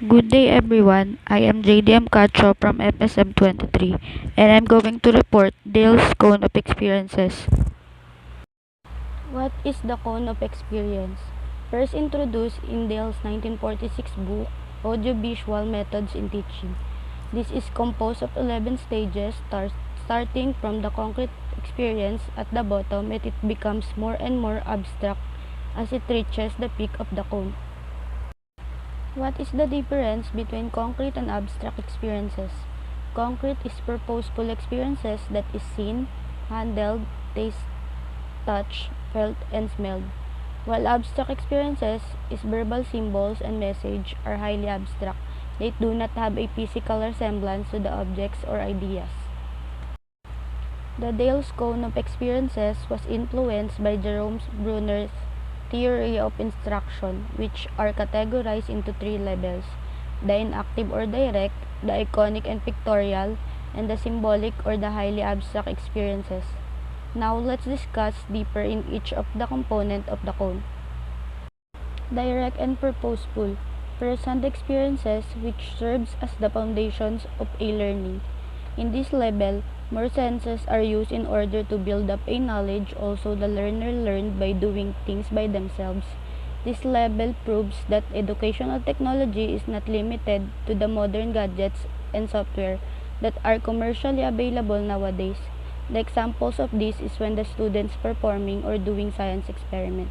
Good day everyone, I am JDM Cacho from FSM 23 and I'm going to report Dale's Cone of Experiences. What is the cone of experience? First introduced in Dale's 1946 book, Audiovisual Methods in Teaching. This is composed of 11 stages, starting from the concrete experience at the bottom, and it becomes more and more abstract as it reaches the peak of the cone. What is the difference between concrete and abstract experiences? Concrete is purposeful experiences that is seen, handled, tasted, touched, felt, and smelled, while abstract experiences is verbal symbols and message are highly abstract. They do not have a physical resemblance to the objects or ideas. The Dale's Cone of Experiences was influenced by Jerome Bruner's theory of instruction, which are categorized into three levels: the inactive or direct, the iconic and pictorial, and the symbolic or the highly abstract experiences. Now let's discuss deeper in each of the component of the cone. Direct and purposeful. First-hand experiences which serves as the foundations of a learning. In this level, more senses are used in order to build up a knowledge. Also, the learner learned by doing things by themselves. This level proves that educational technology is not limited to the modern gadgets and software that are commercially available nowadays. The examples of this is when the students performing or doing science experiment.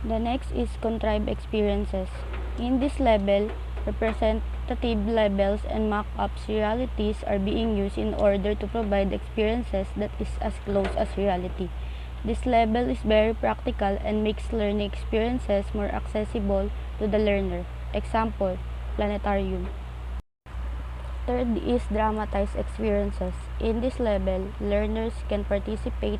The next is contrived experiences. In this level, representative levels and mock-ups realities are being used in order to provide experiences that is as close as reality. This level is very practical and makes learning experiences more accessible to the learner. Example, planetarium. Third is dramatized experiences. In this level, learners can participate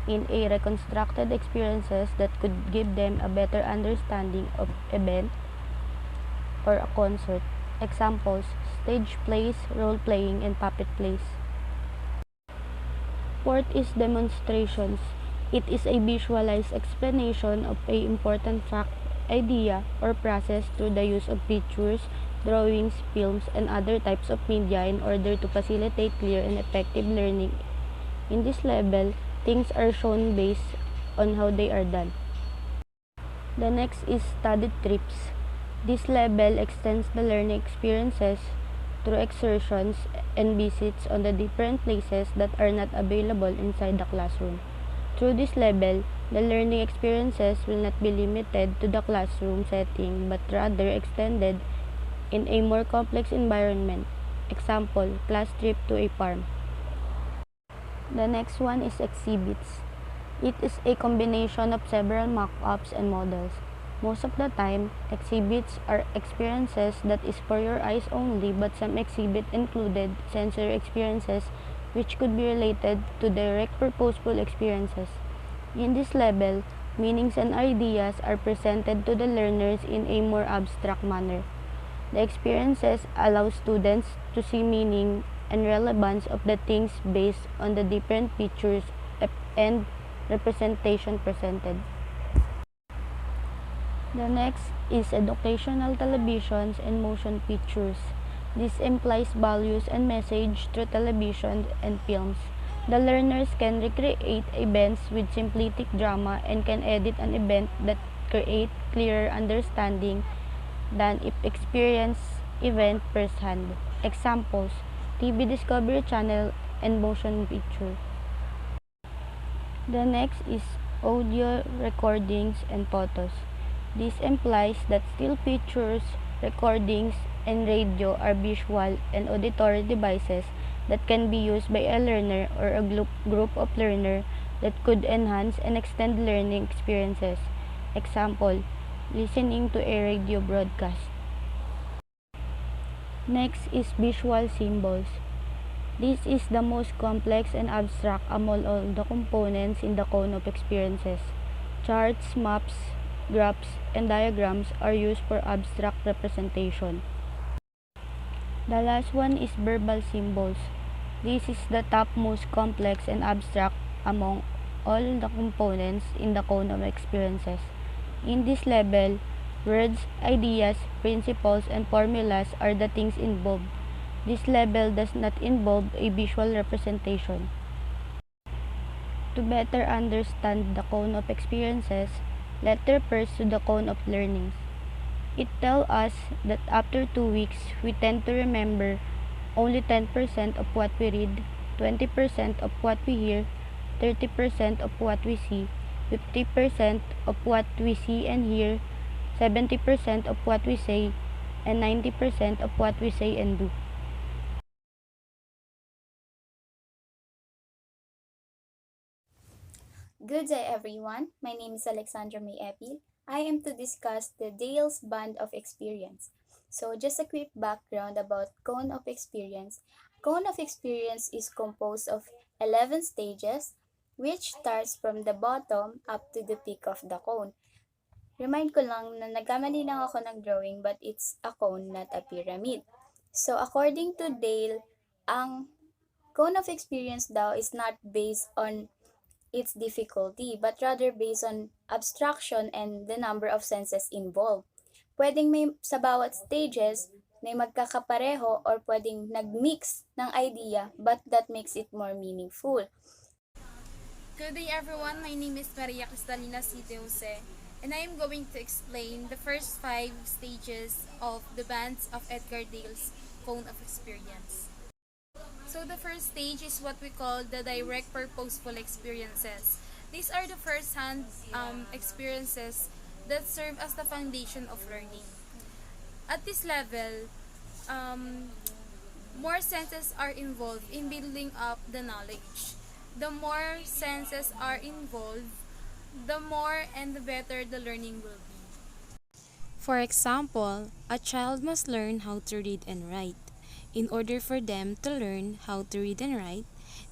in a reconstructed experiences that could give them a better understanding of event or a concert. Examples, stage plays, role-playing, and puppet plays. Fourth is demonstrations. It is a visualized explanation of a important fact, idea, or process through the use of pictures, drawings, films, and other types of media in order to facilitate clear and effective learning. In this level, things are shown based on how they are done. The next is studied trips. This level extends the learning experiences through excursions and visits on the different places that are not available inside the classroom. Through this level, the learning experiences will not be limited to the classroom setting but rather extended in a more complex environment. Example, class trip to a farm. The next one is exhibits. It is a combination of several mock-ups and models. Most of the time, exhibits are experiences that is for your eyes only, but some exhibit included sensory experiences which could be related to direct purposeful experiences. In this level, meanings and ideas are presented to the learners in a more abstract manner. The experiences allow students to see meaning and relevance of the things based on the different features and representation presented. The next is educational televisions and motion pictures. This implies values and message through television and films. The learners can recreate events with simplistic drama and can edit an event that create clearer understanding than if experience event firsthand. Examples, TV Discovery Channel and motion picture. The next is audio recordings and photos. This implies that still pictures, recordings, and radio are visual and auditory devices that can be used by a learner or a group of learners that could enhance and extend learning experiences. Example, listening to a radio broadcast. Next is visual symbols. This is the most complex and abstract among all the components in the cone of experiences. Charts, maps, graphs, and diagrams are used for abstract representation. The last one is verbal symbols. This is the top most complex and abstract among all the components in the cone of experiences. In this level, Words, ideas, principles, and formulas are the things involved. This level does not involve a visual representation. To better understand the cone of experiences, let's refer to the cone of learnings. It tells us that after 2 weeks, we tend to remember only 10% of what we read, 20% of what we hear, 30% of what we see, 50% of what we see and hear, 70% of what we say, and 90% of what we say and do. Good day, everyone. My name is Alexandra May Epil. I am to discuss the Dale's Band of Experience. So, just a quick background about Cone of Experience. Cone of Experience is composed of 11 stages, which starts from the bottom up to the peak of the cone. Remind ko lang na nagkamali lang ako ng drawing, but it's a cone, not a pyramid. So, according to Dale, ang Cone of Experience daw is not based on its difficulty, but rather based on abstraction and the number of senses involved. Pwedeng may sa bawat stages may magkakapareho or pwedeng nagmix ng idea, but that makes it more meaningful. Good day everyone, my name is Maria Cristalina Cite Jose, and I am going to explain the first 5 stages of the bands of Edgar Dale's Cone of Experience. So the first stage is what we call the direct purposeful experiences. These are the first-hand experiences that serve as the foundation of learning. At this level, more senses are involved in building up the knowledge. The more senses are involved, the more and the better the learning will be. For example, a child must learn how to read and write. In order for them to learn how to read and write,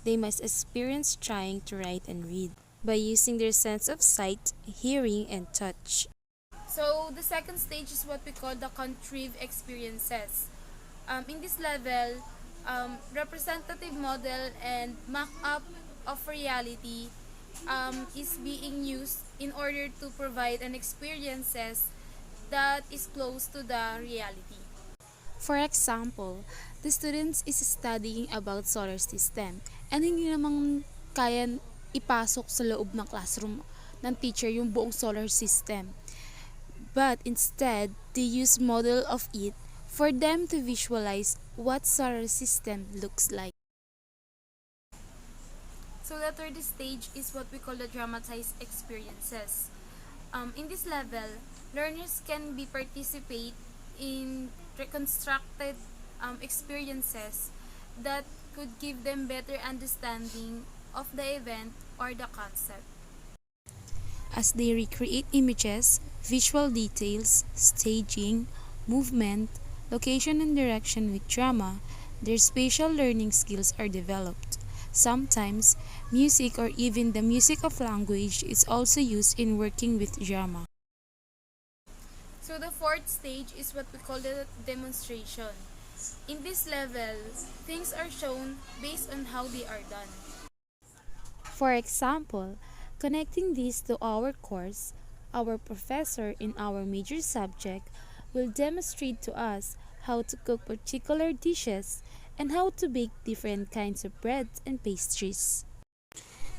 they must experience trying to write and read by using their sense of sight, hearing, and touch. So, the second stage is what we call the contrive experiences. In this level, representative model and mock-up of reality is being used in order to provide an experiences that is close to the reality. For example, the students is studying about solar system and hindi namang kaya ipasok sa loob ng classroom ng teacher yung buong solar system. But instead, they use model of it for them to visualize what solar system looks like. So the third stage is what we call the dramatized experiences. In this level, learners can be participate in reconstructed experiences that could give them better understanding of the event or the concept. As they recreate images, visual details, staging, movement, location and direction with drama, their spatial learning skills are developed. Sometimes, music or even the music of language is also used in working with drama. So the fourth stage is what we call the demonstration. In this level, things are shown based on how they are done. For example, connecting this to our course, our professor in our major subject will demonstrate to us how to cook particular dishes and how to bake different kinds of breads and pastries.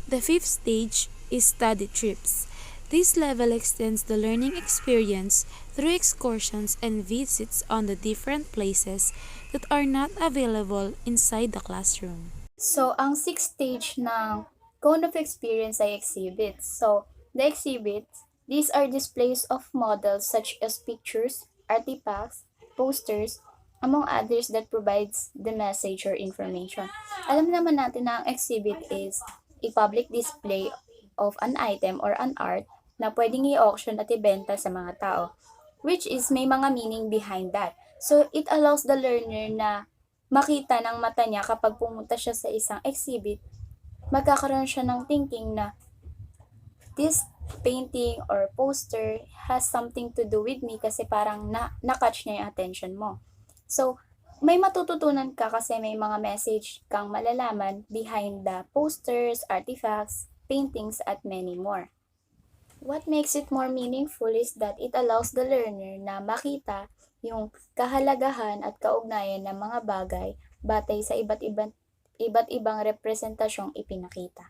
The fifth stage is study trips. This level extends the learning experience through excursions and visits on the different places that are not available inside the classroom. So, ang sixth stage ng Cone of Experience ay exhibits. So, the exhibits, these are displays of models such as pictures, artifacts, posters, among others that provides the message or information. Alam naman natin na ang exhibit is a public display of an item or an art na pwedeng i-auction at ibenta sa mga tao, which is may mga meaning behind that. So, it allows the learner na makita ng mata niya kapag pumunta siya sa isang exhibit, magkakaroon siya ng thinking na this painting or poster has something to do with me kasi parang na-catch niya yung attention mo. So, may matututunan ka kasi may mga message kang malalaman behind the posters, artifacts, paintings, at many more. What makes it more meaningful is that it allows the learner na makita yung kahalagahan at kaugnayan ng mga bagay batay sa iba't ibang representasyong ipinakita.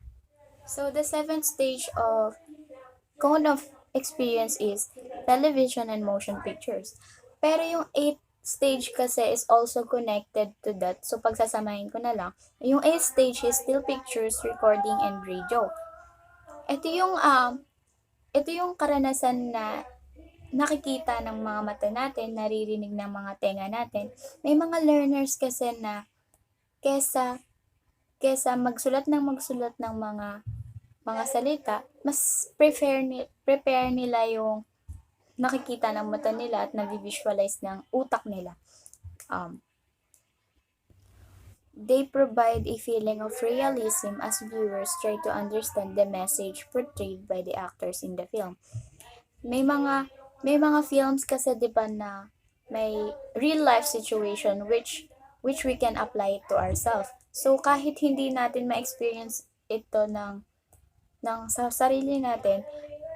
So the seventh stage of cone of experience is television and motion pictures. Pero yung eighth stage kasi is also connected to that. So pagsasamahin ko na lang, yung eighth stage is still pictures, recording, and radio. Ito yung karanasan na nakikita ng mga mata natin, naririnig ng mga tenga natin. May mga learners kasi na kesa magsulat ng mga salita, mas prepare nila yung nakikita ng mata nila at na-visualize ng utak nila. They provide a feeling of realism as viewers try to understand the message portrayed by the actors in the film. May mga films kasi 'di ba na may real life situation which we can apply it to ourselves. So kahit hindi natin ma-experience ito sa sarili natin,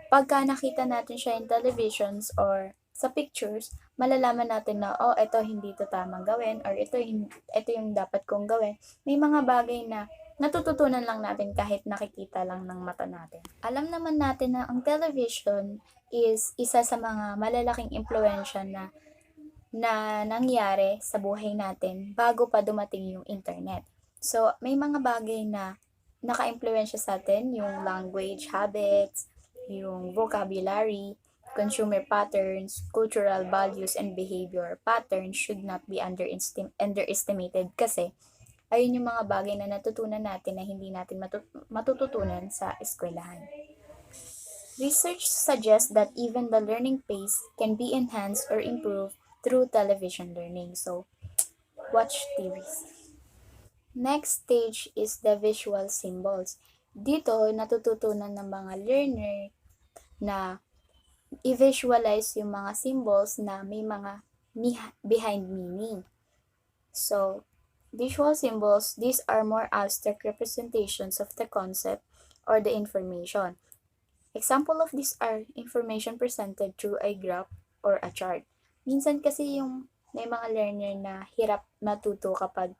pagka nakita natin siya in televisions or sa pictures, malalaman natin na, oh, ito hindi ito tamang gawin or ito yung dapat kong gawin. May mga bagay na natututunan lang natin kahit nakikita lang ng mata natin. Alam naman natin na ang television is isa sa mga malalaking impluensya na nangyari sa buhay natin bago pa dumating yung internet. So, may mga bagay na naka-impluensya sa atin, yung language habits, yung vocabulary, consumer patterns, cultural values, and behavior patterns should not be underestimated kasi ayun yung mga bagay na natutunan natin na hindi natin matututunan sa eskwelahan. Research suggests that even the learning pace can be enhanced or improved through television learning. So, watch TVs. Next stage is the visual symbols. Dito, natututunan ng mga learner na i-visualize yung mga symbols na may mga behind meaning. So, visual symbols, these are more abstract representations of the concept or the information. Example of these are information presented through a graph or a chart. Minsan kasi yung may mga learner na hirap matuto kapag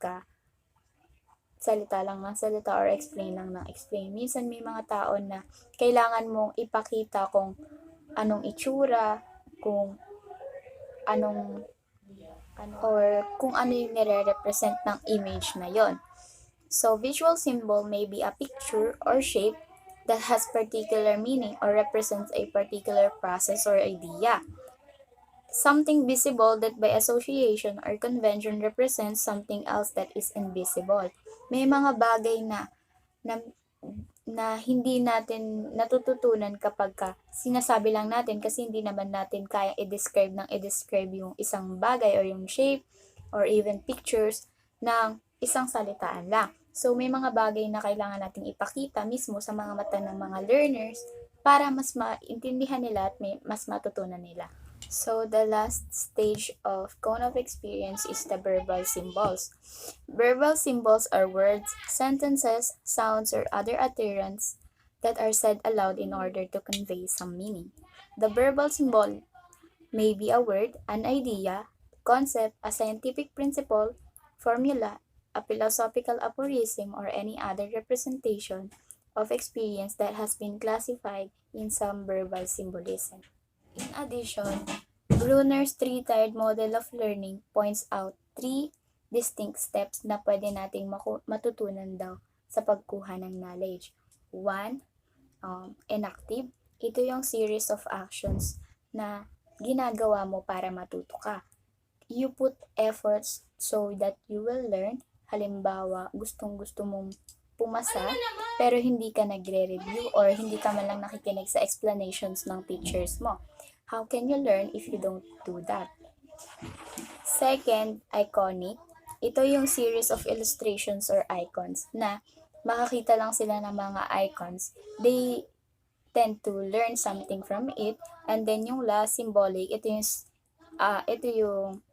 salita lang ng salita or explain lang ng explain. Minsan may mga tao na kailangan mong ipakita kung anong itsura, kung ano yung nire-represent ng image na yon. So, visual symbol may be a picture or shape that has particular meaning or represents a particular process or idea. Something visible that by association or convention represents something else that is invisible. May mga bagay na hindi natin natututunan kapag sinasabi lang natin kasi hindi naman natin kaya i-describe yung isang bagay or yung shape or even pictures ng isang salitaan lang. So, may mga bagay na kailangan nating ipakita mismo sa mga mata ng mga learners para mas maintindihan nila at mas matutunan nila. So, the last stage of cone of experience is the verbal symbols. Verbal symbols are words, sentences, sounds, or other utterance that are said aloud in order to convey some meaning. The verbal symbol may be a word, an idea, concept, a scientific principle, formula, a philosophical aphorism, or any other representation of experience that has been classified in some verbal symbolism. In addition, Brunner's three-tiered model of learning points out 3 distinct steps na pwede nating matutunan daw sa pagkuha ng knowledge. 1. Enactive. Ito yung series of actions na ginagawa mo para matuto ka. You put efforts so that you will learn. Halimbawa, gustong-gusto mong pumasa pero hindi ka nagre-review or hindi ka man lang nakikinig sa explanations ng teachers mo. How can you learn if you don't do that? Second, iconic. Ito yung series of illustrations or icons na makakita lang sila ng mga icons. They tend to learn something from it. And then yung last, symbolic. Ito yung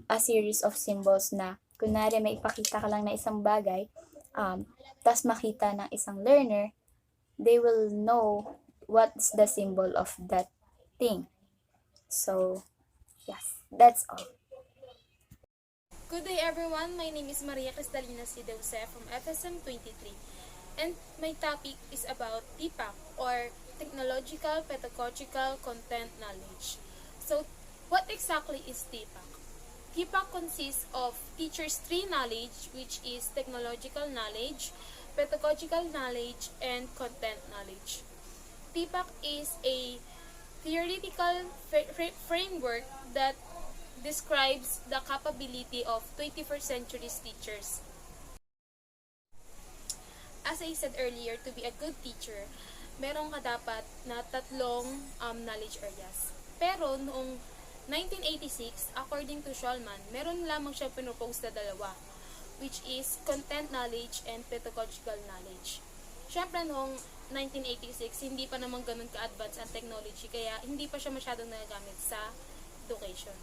a series of symbols na kunwari may ipakita ka lang na isang bagay, tas makita ng isang learner, they will know what's the symbol of that thing. So, yes, that's all. Good day everyone, my name is Maria Cristalina Sidewse from FSM 23 and my topic is about TPAC or Technological Pedagogical Content Knowledge. So, what exactly is TPAC? TPAC consists of teacher's tree knowledge, which is technological knowledge, pedagogical knowledge, and content knowledge. TPAC is a theoretical framework that describes the capability of 21st century teachers. As I said earlier, to be a good teacher, meron ka dapat na tatlong knowledge areas. Pero noong 1986, according to Schulman, meron lamang siya pinropose na dalawa, which is content knowledge and pedagogical knowledge. Siyempre noong 1986, hindi pa naman ganun ka-advance ang technology, kaya hindi pa siya masyadong nagagamit sa education.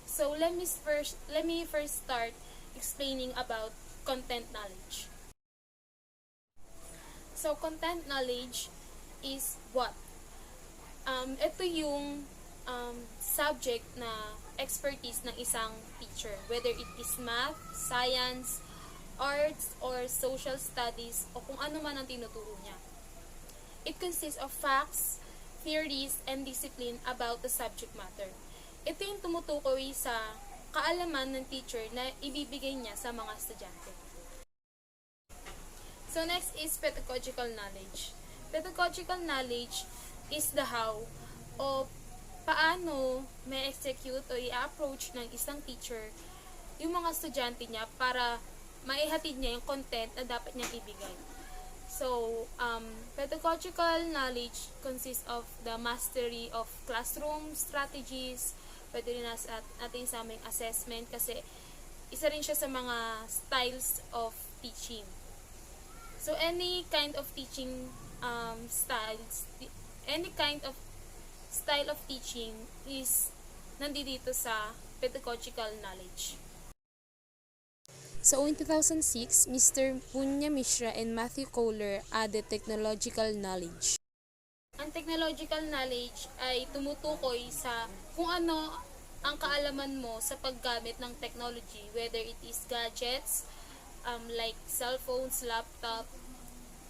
So let me first start explaining about content knowledge. So content knowledge is what? Ito yung subject na expertise ng isang teacher, whether it is math, science, arts, or social studies, o kung ano man ang tinuturo niya. It consists of facts, theories, and discipline about the subject matter. Ito yung tumutukoy sa kaalaman ng teacher na ibibigay niya sa mga estudyante. So next is pedagogical knowledge. Pedagogical knowledge is the how o paano may execute o i-approach ng isang teacher yung mga estudyante niya para maihatid niya yung content na dapat niyang ibigay. So, pedagogical knowledge consists of the mastery of classroom strategies, pwede rin natin sa aming assessment kasi isa rin siya sa mga styles of teaching. So, any kind of teaching style of teaching is nandito sa pedagogical knowledge. So in 2006, Mr. Punya Mishra and Matthew Kohler added technological knowledge. Ang technological knowledge ay tumutukoy sa kung ano ang kaalaman mo sa paggamit ng technology, whether it is gadgets, like cellphones, laptop,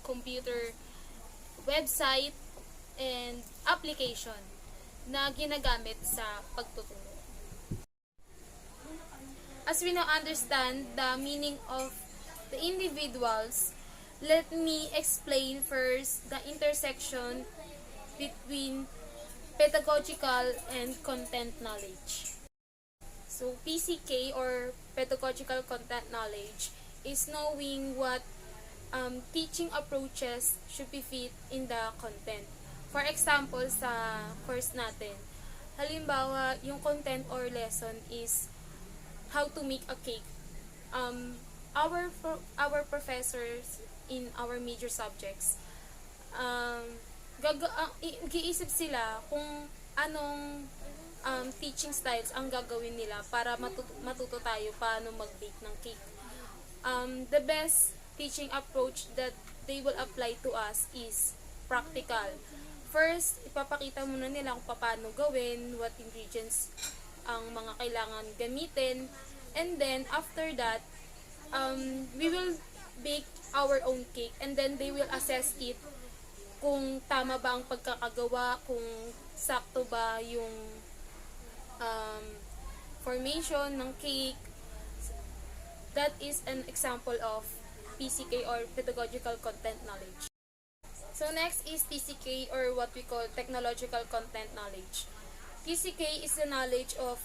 computer, website, and application na ginagamit sa pagtuturo. As we now understand the meaning of the individuals, let me explain first the intersection between pedagogical and content knowledge. So, PCK or pedagogical content knowledge is knowing what teaching approaches should be fit in the content. For example, sa course natin, halimbawa, yung content or lesson is how to make a cake. Our professors in our major subjects, giisip sila kung anong teaching styles ang gagawin nila para matuto tayo paano mag-bake ng cake. The best teaching approach that they will apply to us is practical. First, ipapakita muna nila kung paano gawin, what ingredients ang mga kailangan gamitin, and then after that we will bake our own cake, and then they will assess it kung tama ba ang pagkakagawa, kung sakto ba yung formation ng cake. That is an example of PCK or pedagogical content knowledge. So next is TCK or what we call technological content knowledge. TCK is the knowledge of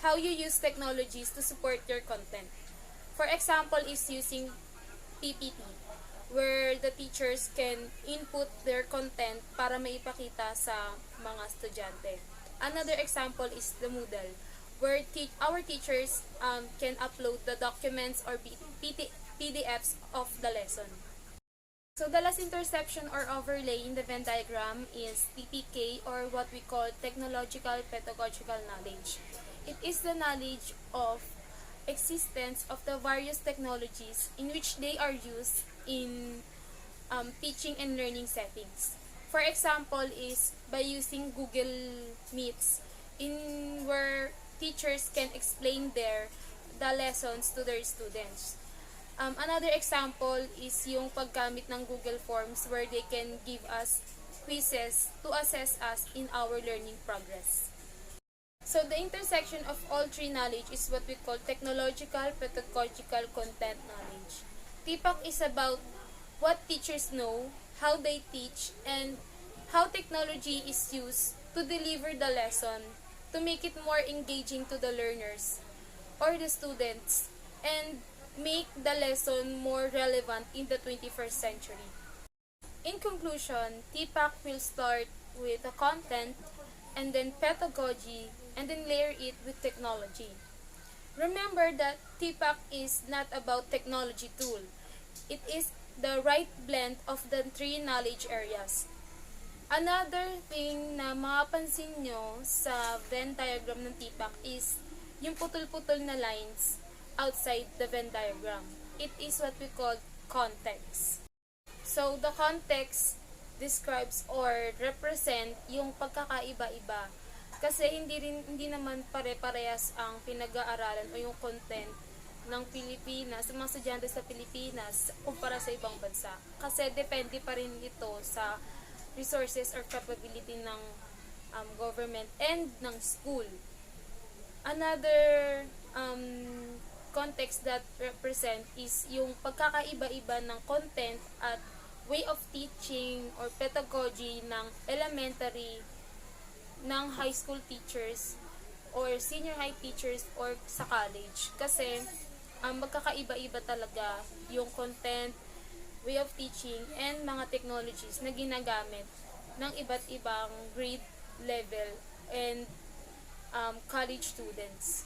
how you use technologies to support your content. For example, is using PPT, where the teachers can input their content para maipakita sa mga estudyante. Another example is the Moodle, where our teachers can upload the documents or PDFs of the lesson. So the last intersection or overlay in the Venn diagram is TPK or what we call technological pedagogical knowledge. It is the knowledge of existence of the various technologies in which they are used in teaching and learning settings. For example is by using Google Meets in where teachers can explain the lessons to their students. Another example is yung paggamit ng Google Forms where they can give us quizzes to assess us in our learning progress. So the intersection of all three knowledge is what we call technological, pedagogical, content knowledge. TPAC is about what teachers know, how they teach, and how technology is used to deliver the lesson to make it more engaging to the learners or the students and make the lesson more relevant in the 21st century. In conclusion, TPAC will start with the content and then pedagogy and then layer it with technology. Remember that TPAC is not about technology tool. It is the right blend of the three knowledge areas. Another thing na mapapansin nyo sa Venn diagram ng TPAC is yung putol-putol na lines outside the Venn diagram. It is what we call context. So, the context describes or represent yung pagkakaiba-iba. Kasi hindi naman pare-parehas ang pinag-aaralan o yung content ng Pilipinas, sa mga estudyante sa Pilipinas kumpara sa ibang bansa. Kasi depende pa rin ito sa resources or capability ng government and ng school. Another context that represent is yung pagkakaiba-iba ng content at way of teaching or pedagogy ng elementary, ng high school teachers or senior high teachers or sa college. Kasi magkakaiba-iba talaga yung content, way of teaching, and mga technologies na ginagamit ng iba't ibang grade level and college students.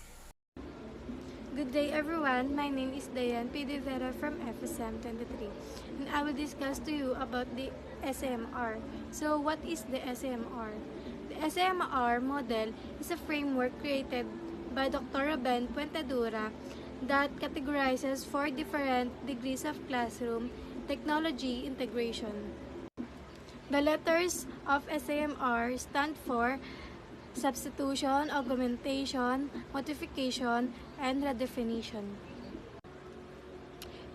Good day everyone, my name is Dayan P. De Vera from FSM 23 and I will discuss to you about the SMR. So what is the SMR? The SMR model is a framework created by Dr. Ruben Puentedura that categorizes 4 different degrees of classroom technology integration. The letters of SMR stand for substitution, augmentation, modification, and redefinition.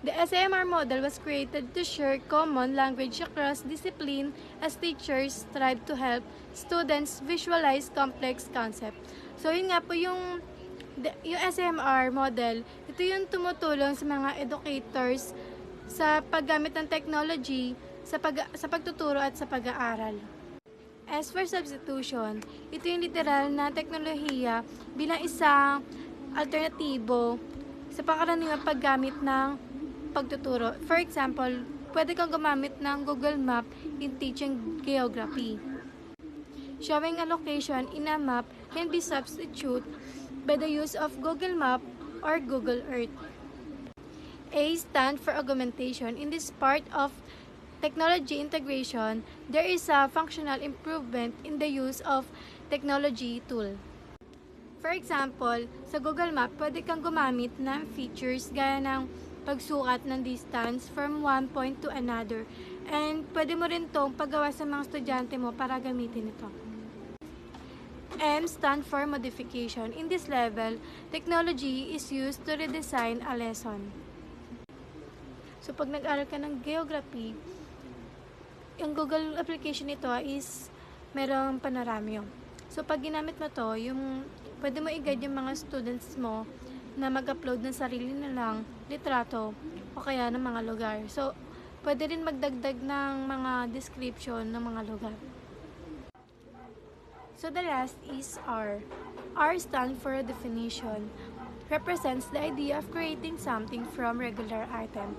The SMR model was created to share common language across discipline as teachers strive to help students visualize complex concepts. So yun nga po yung SMR model, ito yung tumutulong sa mga educators sa paggamit ng technology sa pagtuturo at sa pag-aaral. As for substitution, ito yung literal na teknolohiya bilang isang alternatibo sa pangkaraniwang paggamit ng pagtuturo. For example, pwede kang gumamit ng Google Map in teaching geography. Showing a location in a map can be substituted by the use of Google Map or Google Earth. A stands for augmentation. In this part of technology integration, there is a functional improvement in the use of technology tool. For example, sa Google Map, pwede kang gumamit ng features gaya ng pagsukat ng distance from one point to another. And pwede mo rin itong paggawa sa mga estudyante mo para gamitin ito. M stand for modification. In this level, technology is used to redesign a lesson. So pag nag-aral ka ng geography, yung Google application nito is merong panoramyo. So pag ginamit mo to, pwede mo i-guide yung mga students mo na mag-upload ng sarili nilang litrato o kaya ng mga lugar. So pwede rin magdagdag ng mga description ng mga lugar. So the last is R. R stands for definition. Represents the idea of creating something from regular item.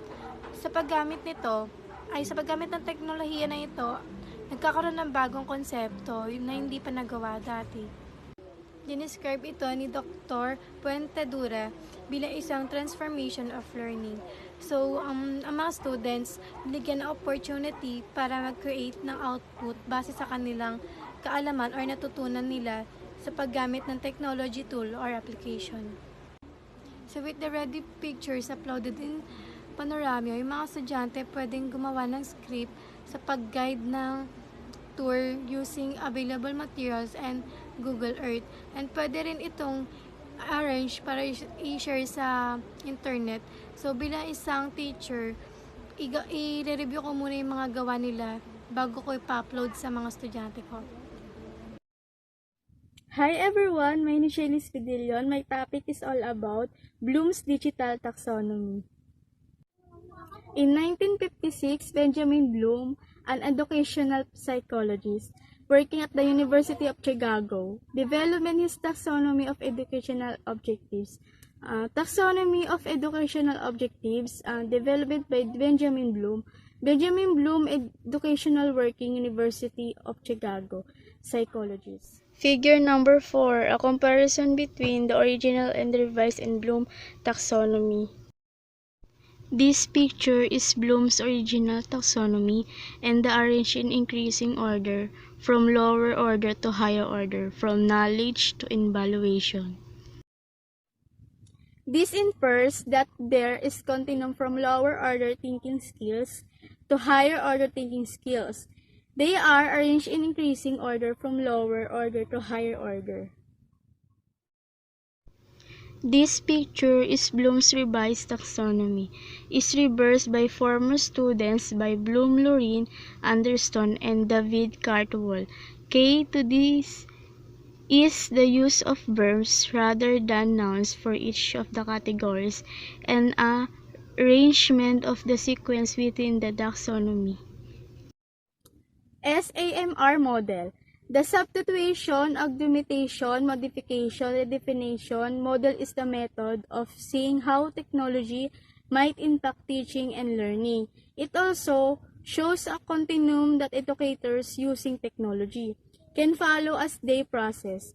Sa paggamit ng teknolohiya na ito, nagkakaroon ng bagong konsepto na hindi pa nagawa dati. Dinescribe ito ni Dr. Puentedura bilang isang transformation of learning. So, ang mga students binigyan ng opportunity para mag-create ng output base sa kanilang kaalaman or natutunan nila sa paggamit ng technology tool or application. So, with the ready pictures uploaded in Panoramio, yung mga estudyante pwedeng gumawa ng script sa pag-guide ng tour using available materials and Google Earth. And pwede rin itong arrange para i-share sa internet. So, bilang isang teacher, i-review ko muna yung mga gawa nila bago ko ipa-upload sa mga estudyante ko. Hi everyone, my name is Shelly Spidillion. My topic is all about Bloom's digital taxonomy. In 1956, Benjamin Bloom, an educational psychologist working at the University of Chicago, developed his taxonomy of educational objectives. Taxonomy of educational objectives developed by Benjamin Bloom. Benjamin Bloom, Educational Working, University of Chicago, psychologist. Figure number 4, a comparison between the original and the revised in Bloom taxonomy. This picture is Bloom's original taxonomy and the arranged in increasing order, from lower order to higher order, from knowledge to evaluation. This infers that there is continuum from lower order thinking skills to higher order thinking skills. They are arranged in increasing order from lower order to higher order. This picture is Bloom's revised taxonomy. Is reversed by former students by Bloom, Lorraine Anderson, and David Cartwell. K to this is the use of verbs rather than nouns for each of the categories and a arrangement of the sequence within the taxonomy. SAMR model. The substitution, augmentation, modification, redefinition model is the method of seeing how technology might impact teaching and learning. It also shows a continuum that educators using technology can follow as they process.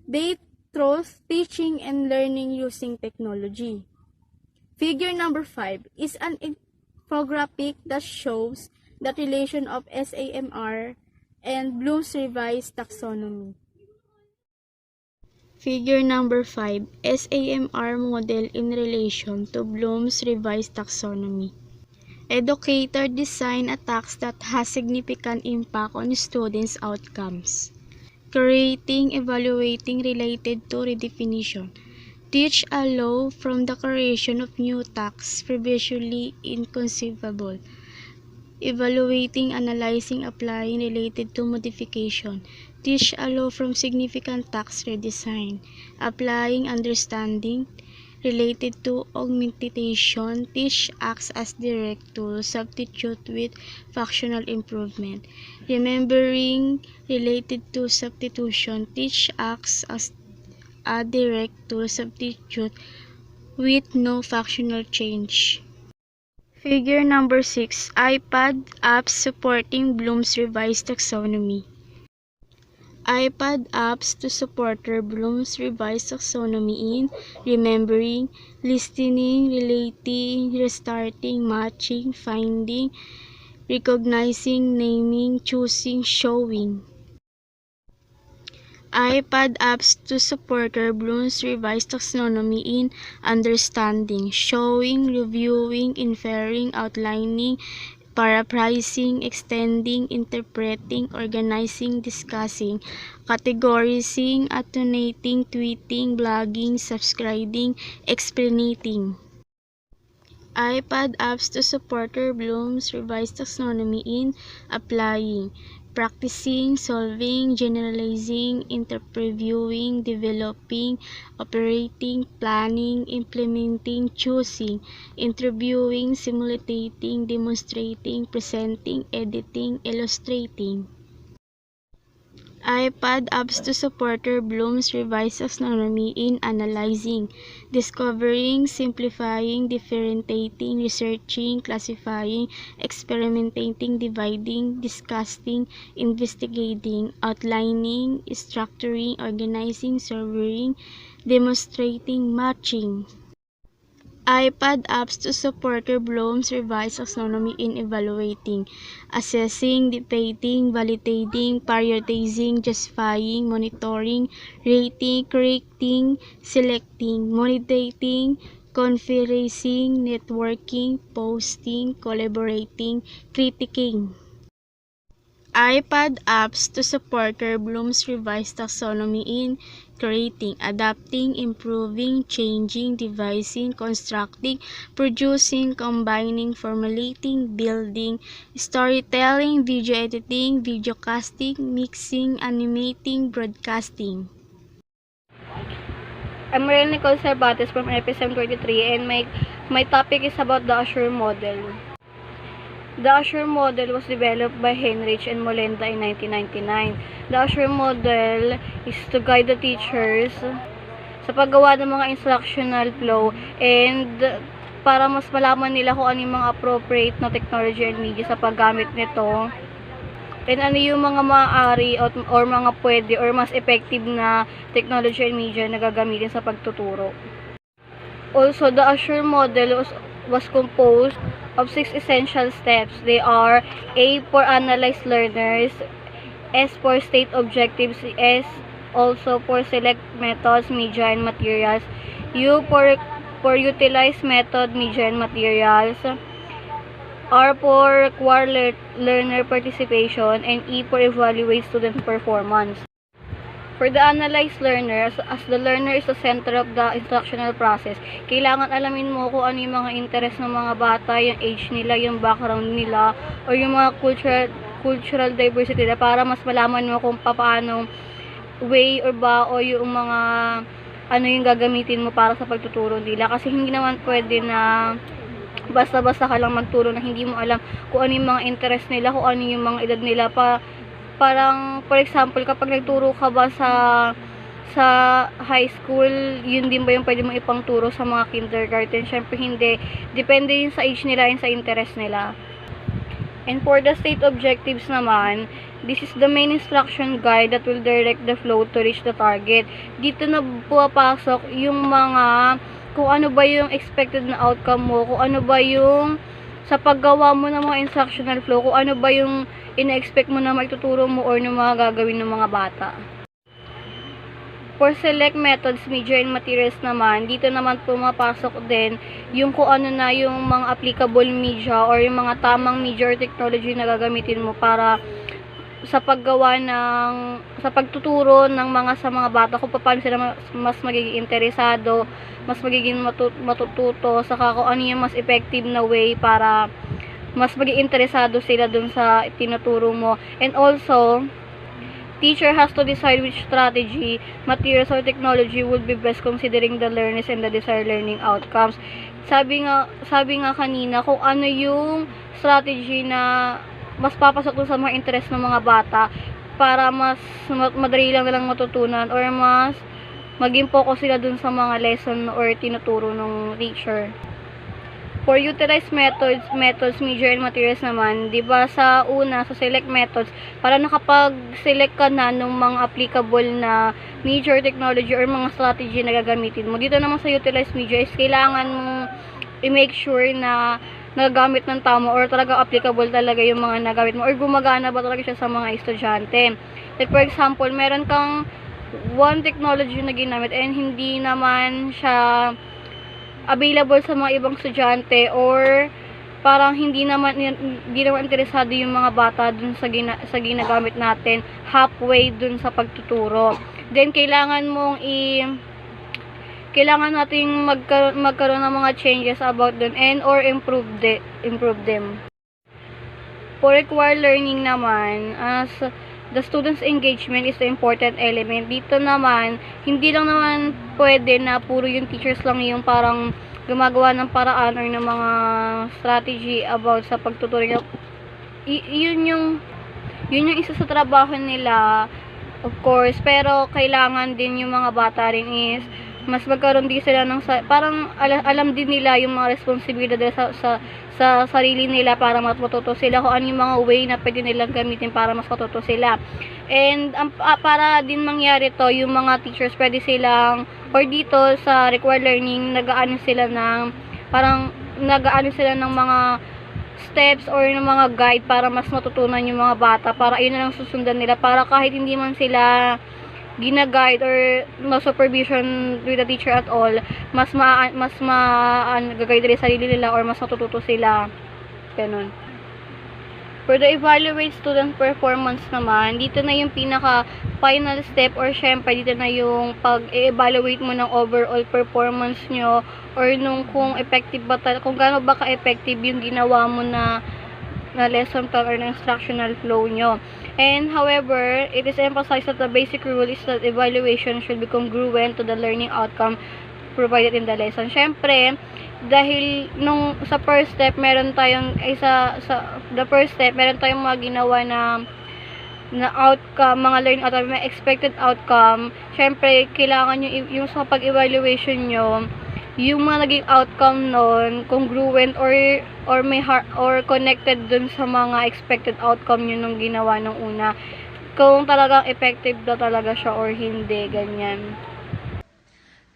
They through teaching and learning using technology. Figure number 5 is an infographic that shows the relation of SAMR and Bloom's revised taxonomy. Figure number 5, SAMR model in relation to Bloom's revised taxonomy. Educator design a task that has significant impact on students' outcomes. Creating, evaluating related to redefinition. Teach allow from the creation of new tasks previously inconceivable. Evaluating, analyzing, applying related to modification. Teach allow from significant task redesign. Applying, understanding related to augmentation. Teach acts as direct tool, substitute with functional improvement. Remembering related to substitution. Teach acts as a direct tool, substitute with no functional change. Figure number 6, iPad apps supporting Bloom's revised taxonomy. iPad apps to support Bloom's revised taxonomy in remembering, listening, relating, restarting, matching, finding, recognizing, naming, choosing, showing. iPad apps to support Bloom's revised taxonomy in understanding, showing, reviewing, inferring, outlining, paraphrasing, extending, interpreting, organizing, discussing, categorizing, annotating, tweeting, blogging, subscribing, explaining. iPad apps to support Bloom's revised taxonomy in applying, practicing, solving, generalizing, interpreting, developing, operating, planning, implementing, choosing, interviewing, simulating, demonstrating, presenting, editing, illustrating. iPad apps to support Bloom's revised taxonomy in analyzing, discovering, simplifying, differentiating, researching, classifying, experimenting, dividing, discussing, investigating, outlining, structuring, organizing, surveying, demonstrating, matching. iPad apps to support Bloom's revised taxonomy in evaluating, assessing, debating, validating, prioritizing, justifying, monitoring, rating, correcting, selecting, monitoring, conferencing, networking, posting, collaborating, critiquing. iPad apps to support Bloom's revised taxonomy in creating, adapting, improving, changing, devising, constructing, producing, combining, formulating, building, storytelling, video editing, videocasting, mixing, animating, broadcasting. I'm Mariel Nicole Cervantes from FSM 23 and my topic is about the Azure model. The Azure model was developed by Heinrich and Molenda in 1999. The Azure model is to guide the teachers sa paggawa ng mga instructional flow and para mas malaman nila kung ano yung mga appropriate na technology and media sa paggamit nito. And ano yung mga maaari or mga pwede or mas effective na technology and media na gagamitin sa pagtuturo. Also, the Azure model was composed of 6 essential steps. They are A for analyze learners, S for state objectives, S also for select methods, media, and materials, U for utilize method, media, and materials, R for require learner participation, and E for evaluate student performance. For the analyzed learner, as the learner is the center of the instructional process, kailangan alamin mo kung ano yung mga interest ng mga bata, yung age nila, yung background nila, or yung mga cultural diversity nila para mas malaman mo kung paano way o yung mga ano yung gagamitin mo para sa pagtuturo nila. Kasi hindi naman pwede na basta-basta ka lang magturo na hindi mo alam kung ano yung mga interest nila, kung ano yung mga edad nila. Parang, for example, kapag nagturo ka ba sa high school, yun din ba yung pwede mong ipangturo sa mga kindergarten? Syempre hindi. Depende yun sa age nila and sa interest nila. And for the state objectives naman, this is the main instruction guide that will direct the flow to reach the target. Dito na pumapasok yung mga kung ano ba yung expected na outcome mo, kung ano ba yung sa paggawa mo ng mga instructional flow, kung ano ba yung ina-expect mo na maituturo mo or ng mga gagawin ng mga bata. For select methods, media, and materials naman, dito naman pumapasok din yung kung ano na yung mga applicable media or yung mga tamang media or technology na gagamitin mo para sa paggawa sa pagtuturo ng sa mga bata kung paano sila mas magiging interesado, mas magiging matututo, saka kung ano yung mas effective na way para mas maging interesado sila dun sa tinuturo mo. And also, teacher has to decide which strategy, materials, or technology would be best considering the learners and the desired learning outcomes. Sabi nga kanina, kung ano yung strategy na mas papasok dun sa mga interest ng mga bata para mas madali lang nilang matutunan or mas maging focus sila dun sa mga lesson or tinuturo ng teacher. For utilized methods, media, and materials naman, di ba sa una, sa select methods, para nakapag-select ka na ng mga applicable na media or technology or mga strategy na gagamitin mo. Dito naman sa utilized media is kailangan mong i-make sure na nagagamit ng tama or talaga applicable talaga yung mga nagamit mo or gumagana ba talaga siya sa mga estudyante. Like for example, meron kang one technology na ginamit and hindi naman siya available sa mga ibang estudyante or parang hindi naman interesado yung mga bata dun sa ginagamit natin halfway dun sa pagtuturo. Then kailangan nating magkaroon ng mga changes about dun and or improve them. For required learning naman, as the student's engagement is the important element. Dito naman, hindi lang naman pwede na puro yung teachers lang yung parang gumagawa ng paraan or ng mga strategy about sa pagtuturo. Yun yung isa sa trabaho nila, of course, pero kailangan din yung mga bata rin is mas magkaroon din sila ng parang alam din nila yung mga responsibilidad sa sarili nila para matuto sila kung ano yung mga way na pwede nilang gamitin para mas matuto sila. And para din mangyari to, yung mga teachers pwede silang or dito sa required learning nag-aano sila ng mga steps or ng mga guide para mas matutunan yung mga bata, para yun na lang susundan nila, para kahit hindi man sila gina-guide or no supervision with the teacher at all, mas gagayad rin sarili nila or mas matututo sila. Ganun. For the evaluate student performance naman, dito na yung pinaka final step or syempre dito na yung pag-evaluate mo ng overall performance nyo or nung kung effective ba kung gaano ba ka-effective yung ginawa mo na lesson plan or na instructional flow nyo. And however, it is emphasized that the basic rule is that evaluation should be congruent to the learning outcome provided in the lesson. Syempre, dahil nung sa first step meron tayong the first step meron tayong mga ginawa na outcome, mga learning outcome, may expected outcome. Syempre, kailangan yung sa pag-evaluation nyo, yung mga naging outcome nun, congruent or may or connected dun sa mga expected outcome nyo nung ginawa nung una. Kung talagang effective na talaga siya or hindi, ganyan.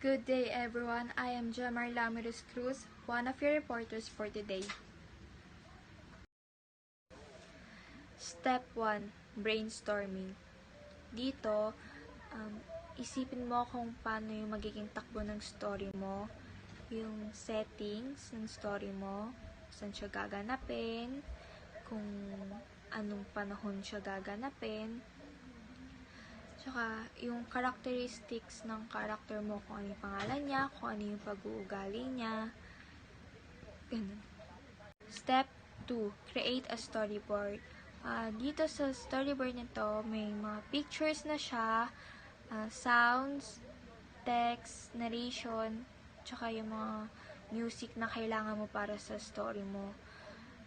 Good day everyone, I am Jomar Lamirez Cruz, one of your reporters for today. Step 1, brainstorming. Dito, isipin mo kung paano yung magiging takbo ng story mo, yung settings ng story mo, saan siya gaganapin, kung anong panahon siya gaganapin, tsaka yung characteristics ng character mo, kung ano yung pangalan niya, kung ano yung pag-uugali niya, ganun. Step 2, create a storyboard. Dito sa storyboard nito, may mga pictures na siya, sounds, text, narration, tsaka yung mga music na kailangan mo para sa story mo.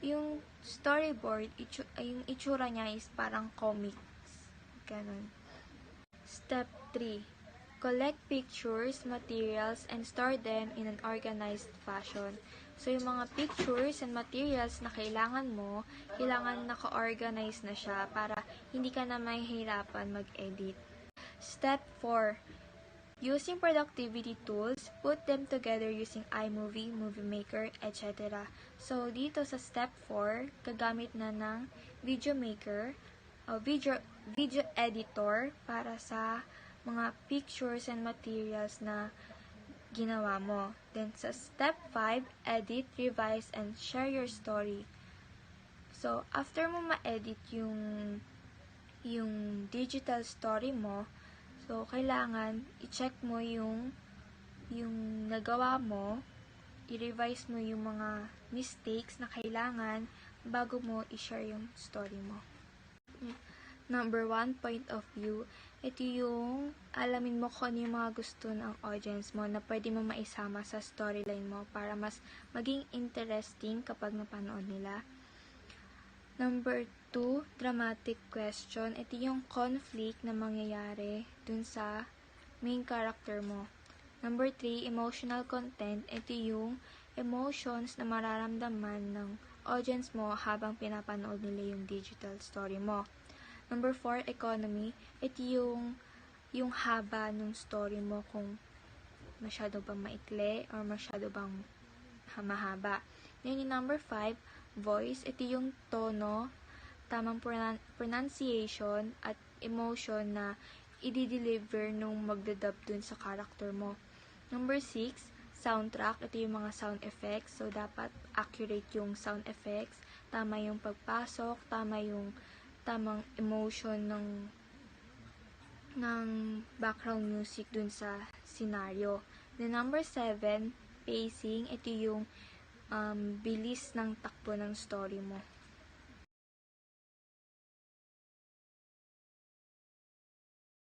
Yung storyboard, yung itsura niya is parang comics. Ganun. Step 3. Collect pictures, materials, and store them in an organized fashion. So, yung mga pictures and materials na kailangan mo, kailangan naka-organize na siya para hindi ka na mahihirapan mag-edit. Step 4. Using productivity tools, put them together using iMovie, Movie Maker, etc. So, dito sa step 4, gagamit na ng Video Maker, video editor para sa mga pictures and materials na ginawa mo. Then, sa step 5, edit, revise, and share your story. So, after mo ma-edit yung digital story mo, so, kailangan i-check mo yung nagawa mo, i-revise mo yung mga mistakes na kailangan bago mo i-share yung story mo. Number 1, point of view. Ito yung alamin mo kung ano yung mga gusto ng audience mo na pwede mo maisama sa storyline mo para mas maging interesting kapag napanood nila. Number 2, dramatic question. Ito yung conflict na mangyayari dun sa main character mo. Number 3, emotional content. Ito yung emotions na mararamdaman ng audience mo habang pinapanood nila yung digital story mo. Number 4, economy. Ito yung haba ng story mo, kung masyado bang maikli or masyado bang mahaba. Then yung number 5, voice. Ito yung tono, tamang pronunciation at emotion na i-deliver nung magdadub dun sa character mo. Number 6, soundtrack. Ito yung mga sound effects. So, dapat accurate yung sound effects. Tama yung pagpasok, tamang emotion ng background music dun sa scenario. The number 7, pacing. Ito yung bilis ng takbo ng story mo.